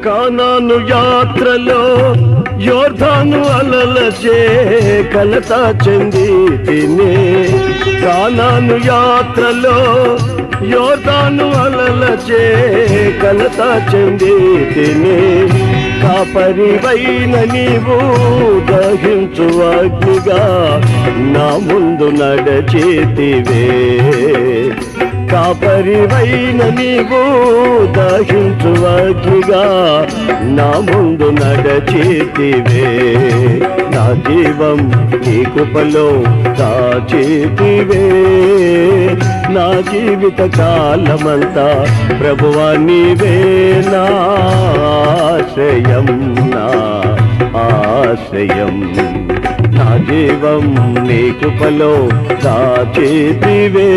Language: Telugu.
కానాను యాత్రలో యోర్దాను అలలచే కలత చెంది తినే. కానాను యాత్రలో యోర్దాను అలలచే కలత చెంది తినే. కాపరివైన నీవు దహించు అగ్నిగా నా ముందు నడచేతివే. కాపరివైన నీవు దహించు అగ్నిగా నా ముందు నడచేతివే. నా జీవం నీ కృపలో దాచేతివే. నా జీవిత కాలమంతా ప్రభువా నీవే నా ఆశ్రయం, నా ఆశ్రయం. నా జీవం నీ కృపలో దాచేతివే.